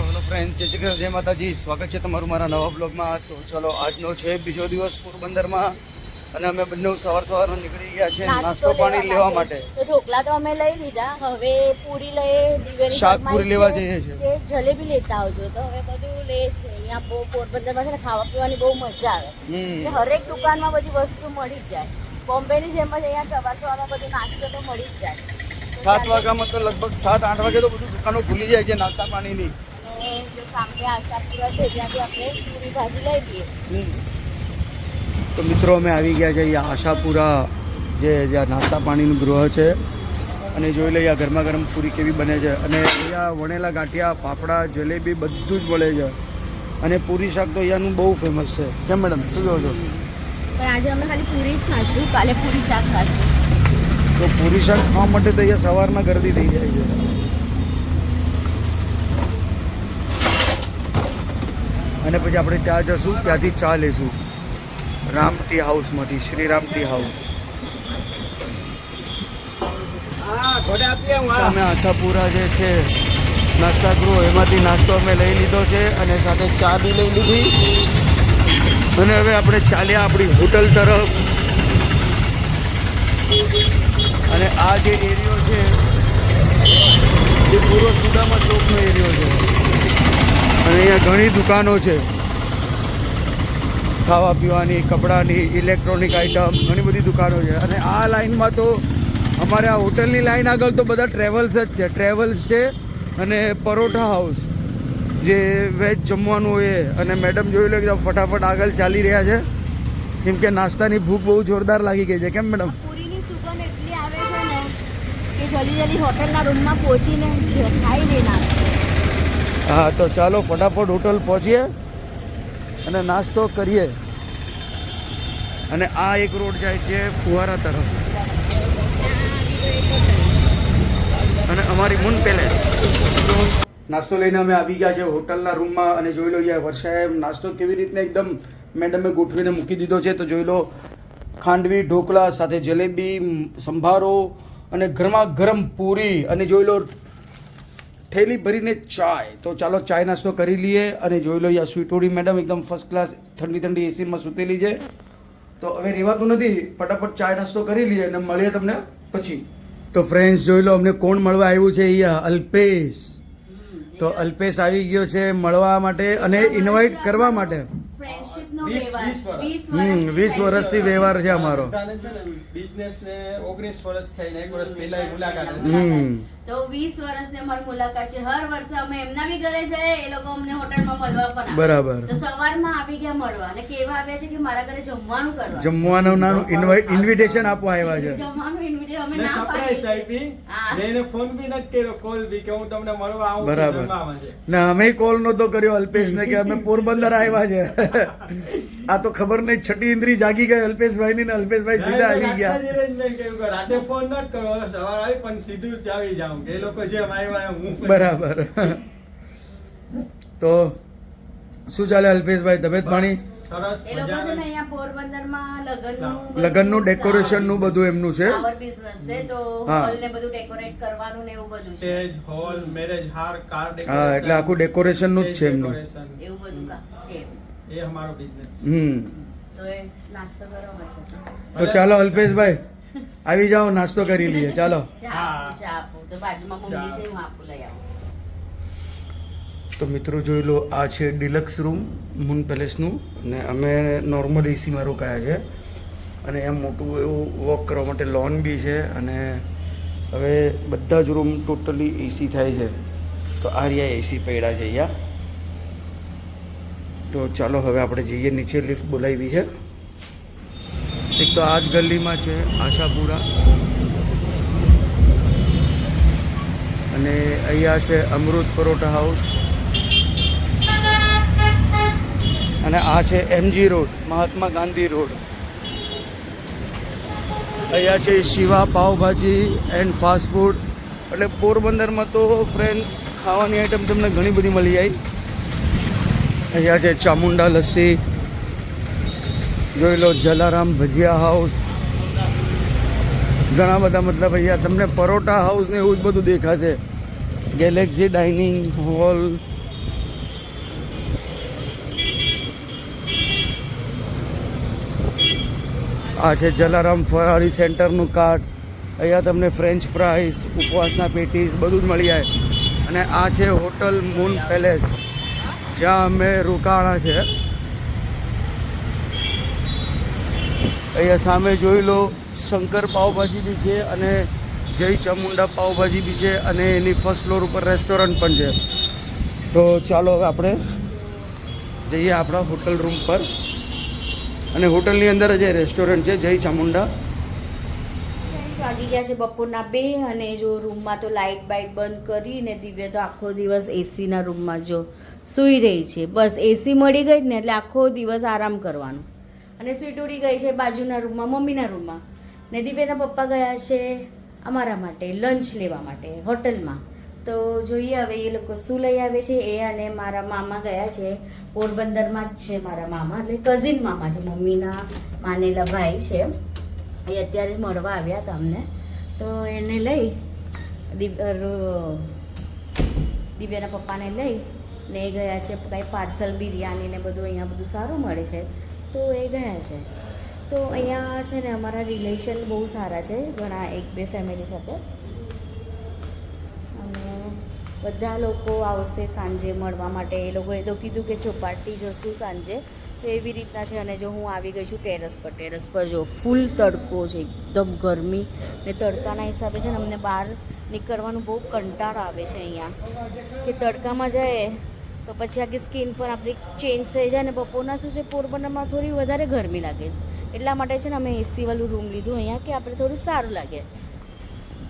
તો hello friend, જય શ્રી કૃષ્ણ, જય માતાજી. સ્વાગત છે તમારું મારા નવા બ્લોગમાં. તો ચલો, આજનો છે બીજો દિવસ પોરબંદરમાં અને અમે બંને સવાર નીકળી ગયા છે નાસ્તો પાણી લેવા માટે. તો ઢોકળા તો અમે લઈ લીધા, હવે પૂરી લઈએ, દિવેલી શાકપુરી લેવા જઈએ છે. કે જલેબી લેતા આવજો. તો હવે બધું લે છે. અહીંયા બહુ પોરબંદરમાં છે ને ખાવા પીવાની બહુ મજા આવે. એટલે હરેક દુકાનમાં બધી વસ્તુ મળી જ જાય. બોમ્બેની જેમ જ અહીંયા સવારમાં બધું નાસ્તો તો મળી જ જાય. 7 વાગ્યામાં તો લગભગ 7-8 વાગે તો બધું દુકાનો ખુલી જાય છે નાસ્તા પાણીની. અને જો સામે આશાપુરા છે ત્યાંથી આપણે પૂરી ભાજી લઈ લઈએ. તો મિત્રો, અમે આવી ગયા છે અહીંયા આશાપુરા, જ્યાં નાસ્તા પાણીનું ગૃહ છે. અને જોઈ લઈએ ગરમા ગરમ પૂરી કેવી બને છે. અને અહીંયા વણેલા ગાંઠિયા, ફાફડા, જલેબી બધું જ મળે છે. અને પૂરી શાક તો અહીંયાનું બહુ ફેમસ છે. કેમ મેડમ, શું કહો છો? પણ આજે અમે ખાલી પૂરી જ ખાશું, કાલે પૂરી શાક ખાશું. તો પૂરી શાક ખાવા માટે તો અહીંયા સવારમાં ગરદી થઈ જાય છે. અને પછી આપણે ચા જશું, ત્યાંથી ચા લેશું રામ ટી હાઉસમાંથી, શ્રીરામ ટી હાઉસ. સામે આશાપુરા જે છે નાસ્તા ગૃહ, એમાંથી નાસ્તો અમે લઈ લીધો છે અને સાથે ચા બી લઈ લીધી. અને હવે આપણે ચાલ્યા આપણી હોટલ તરફ. અને આ જે એરિયો છે એ પૂરો સુદામા ચોકનો એરિયો છે. અને અહીંયા ઘણી દુકાનો છે, ખાવા પીવાની, કપડાની, ઇલેક્ટ્રોનિક આઇટમ, ઘણી બધી દુકાનો છે. અને આ લાઇનમાં તો અમારે આ હોટલની લાઇન આગળ તો બધા ટ્રેવલ્સ જ છે. ટ્રેવલ્સ છે અને પરોઠા હાઉસ, જે વેજ જમવાનું હોય. અને મેડમ જોઈ લો એકદમ ફટાફટ આગળ ચાલી રહ્યા છે, કેમ કે નાસ્તાની ભૂખ બહુ જોરદાર લાગી ગઈ છે. કેમ મેડમ? પૂરીની સુગંધ એટલી આવે છે ને કે જલ્દી હોટલના રૂમમાં પહોંચીને ખાઈ લેના. હા, તો ચાલો ફટાફટ હોટલ પહોંચીએ અને નાસ્તો કરીએ. અને આ એક રોડ જાય છે ફુવારા તરફ. અને અમારી મૂન પેલેસ. નાસ્તો લઈને અમે આવી ગયા છે હોટલના રૂમમાં. અને જોઈ લો યાર, વર્ષાએ નાસ્તો કેવી રીતના એકદમ મેડમે ગોઠવીને મૂકી દીધો છે. તો જોઈ લો, ખાંડવી, ઢોકળા સાથે જલેબી, સંભારો અને ગરમા ગરમ પૂરી. અને જોઈ લો થેલી ભરીને ચાય. તો ચાલો ચાય નાસ્તો કરી લઈએ. અને જોઈ લો યા સ્વીટોડી મેડમ એકદમ ફર્સ્ટ ક્લાસ ઠંડી એસીમાં સૂતેલી છે. તો હવે રહેવાતું નથી, ફટાફટ ચાય નાસ્તો કરી લઈએ અને મળીએ તમને પછી. તો ફ્રેન્ડ્સ, જોઈ લો અમને કોણ મળવા આવ્યું છે અહીંયા, અલ્પેશ. તો અલ્પેશ આવી ગયો છે મળવા માટે અને ઇન્વાઇટ કરવા માટે. 20 વર્ષથી વ્યવહાર છે અમારો. તો 20 વર્ષની અમારી મુલાકાત છે. હર વર્ષે અમે એમના બી ઘરે જઈએ, એ લોકો અમને હોટલમાં મળવા પણ આવે. બરાબર. તો સવારમાં આવી ગયા મળવા અને કેવા આવ્યા છે કે મારા ઘરે જમવાનું કરવા, જમવાનું નાનું ઇન્વિટેશન આપવા આવ્યા છે. જમવાનું ઇન્વિટેશન અમે ના સરપ્રાઈઝ પાડી. આપી. મેં ફોન બી નથી કર્યો, કોલ બી કે હું તમને મળવા આવું છું, બરાબર. જમવા આવે છે. ના, અમે કોલ નતો કર્યો અલ્પેશને કે અમે પોરબંદર આવ્યા છે. આ તો ખબર નહીં, છઠ્ઠી ઇન્દ્રી જાગી ગઈ અલ્પેશભાઈ ની, ને અલ્પેશભાઈ સીધા આવી ગયા. રાતે ફોન નથી કરો, સવાર આવી પણ સીધું જ આવી જાઉં કે એ લોકો જેમ આવ્યા એમ હું. બરાબર. તો શું ચાલે અલ્પેશભાઈ, તબિયત પાણી? સરસ એ લોકો છે ને મજાનું. અહીંયા પોરબંદરમાં લગ્નનું ડેકોરેશન નું બધું એમનું છે. ફ્લાવર બિઝનેસ છે. તો હા. હોલ ને બધું ડેકોરેટ કરવાનું ને એવું બધું છે. સ્ટેજ, હોલ, મેરેજ હાર, કાર હા, એટલે આખું ડેકોરેશન નું જ છે એમનું. એવું બધું કામ છે. એ અમારો બિઝનેસ. તો એ નાસ્તો કરો પછી. તો ચાલો અલ્પેશભાઈ, આવી જાઓ, નાસ્તો કરી લઈએ. ચાલો. ચા આપું તો બાજુમાં મમ્મી છે, હું આપું લઈ આવું. તો મિત્રો જોઈ લો, આ છે ડિલક્સ રૂમ મૂન પેલેસનું. અને અમે નોર્મલ એસીમાં રોકાયા છે. અને એમ મોટું એવું વોક કરવા માટે લોન બી છે. અને હવે બધા જ રૂમ ટોટલી એસી થાય છે. તો આ રહ્યા એસી પડ્યા છે અહીંયા. તો ચાલો હવે આપણે જઈએ નીચે. લિફ્ટ બોલાવી છે. એક તો આ જ ગલીમાં છે આશાપુરા. અને અહીંયા છે અમૃત પરોઠા હાઉસ. અને આ છે MG road, Mahatma Gandhi road. અહીંયા છે Shiva pav bhaji and fast food. એટલે પોરબંદરમાં તો ફ્રેન્ડ્સ ખાવાની આઈટમ તમને ઘણી બધી મળી જાય. અહીંયા છે ચામુંડા લસ્સી. જોઈ લો જલારામ ભજીયા હાઉસ. ઘણા બધા, મતલબ અહીંયા તમને પરોઠા હાઉસ ને એવું જ બધું દેખાશે. ગેલેક્સી ડાઇનિંગ હોલ, આ છે જલારામ ફરારી સેન્ટરનું કાર્ડ. અહીંયા તમને ફ્રેન્ચ ફ્રાઈસ, ઉપવાસના પેટીસ બધું જ મળી જાય. અને આ છે હોટલ મૂન પેલેસ, જ્યાં અમે રોકાણા છે. અહીંયા સામે જોઈ લો શંકર પાવભાજી બી છે અને જય ચામુંડા પાવભાજી બી છે, અને એની ફર્સ્ટ ફ્લોર ઉપર રેસ્ટોરન્ટ પણ છે. તો ચાલો હવે આપણે જઈએ આપણા હોટલ રૂમ પર. અને હોટલની અંદર જ રેસ્ટોરન્ટ છે જય ચામુંડા. વાગી ગયા છે બપોરના 2 અને જો રૂમમાં તો લાઇટ બાઇટ બંધ કરીને દિવ્ય તો આખો દિવસ એસીના રૂમમાં જો સૂઈ રહી છે. બસ એસી મળી ગઈ ને એટલે આખો દિવસ આરામ કરવાનો. અને સ્વીટ ઉડી ગઈ છે બાજુના રૂમમાં, મમ્મીના રૂમમાં. ને દિવ્યના પપ્પા ગયા છે અમારા માટે લંચ લેવા માટે હોટલમાં. તો જોઈએ હવે એ લોકો શું લઈ આવે છે. એ અને મારા મામા ગયા છે પોરબંદરમાં જ છે મારા મામા, એટલે કઝિન મામા છે, મમ્મીના માનેલા ભાઈ છે. એ અત્યારે જ મળવા આવ્યા હતા અમને. તો એને લઈ દિવ્યાના પપ્પાને લઈ ને એ ગયા છે કંઈ પાર્સલ બિરયાની ને બધું અહીંયા બધું સારું મળે છે તો એ ગયા છે. તો અહીંયા છે ને અમારા રિલેશન બહુ સારા છે, ઘણા 1-2 ફેમિલી સાથે. અને બધા લોકો આવશે સાંજે મળવા માટે. એ લોકોએ તો કીધું કે ચોપાટી જશું સાંજે, તો એવી રીતના છે. અને જો હું આવી ગઈ છું ટેરેસ પર જો ફૂલ તડકો છે, એકદમ ગરમી ને તડકાના હિસાબે છે ને અમને બહાર નીકળવાનું બહુ કંટાળો આવે છે અહીંયા, કે તડકામાં જાય તો પછી આખી સ્કિન પણ આપણી ચેન્જ થઈ જાય. ને બપોરના શું છે પોરબંદરમાં થોડી વધારે ગરમી લાગે, એટલા માટે છે ને અમે એસી વાળું રૂમ લીધું અહીંયા કે આપણે થોડું સારું લાગે.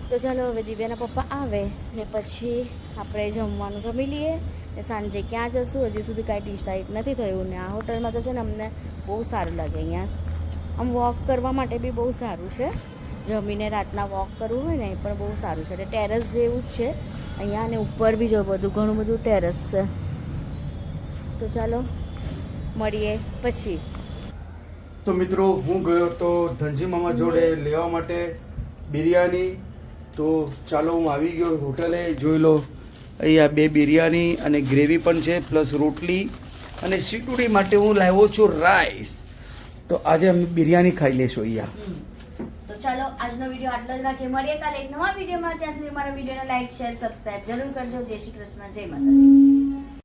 તો ચાલો હવે દિવ્યાના પપ્પા આવે ને પછી આપણે જમવાનું જમી લઈએ ને સાંજે ક્યાં જશું હજી સુધી કાંઈ ડિસાઇડ નથી થયું. ને આ હોટલમાં તો છે ને અમને બહુ સારું લાગે. અહીંયા આમ વોક કરવા માટે બી બહુ સારું છે, જમીને રાતના વોક કરવું હોય ને એ પણ બહુ સારું છે. એટલે ટેરેસ જેવું જ છે અહીંયા, અને ઉપર બી જો બધું ઘણું બધું ટેરેસ છે. તો ચાલો મળીએ પછી. તો મિત્રો હું ગયો તો ધનજી મામા જોડે લેવા માટે બિરયાની. તો ચાલો હું આવી ગયો હોટલે. જોઈ લો અહીંયા 2 બિરયાની અને ગ્રેવી પણ છે, પ્લસ રોટલી અને સીટુડી માટે હું લાવ્યો છું રાઈસ. તો આજે અમે બિરયાની ખાઈ લઈશું અહીંયા. તો ચાલો આજનો વિડીયો આટલો જ રાખીએ. મળીએ કાલે એક નવા વિડીયોમાં. ત્યાં સુધી મારા વિડીયોને લાઈક, શેર, સબસ્ક્રાઇબ જરૂર કરજો. જય શ્રી કૃષ્ણ, જય માતાજી.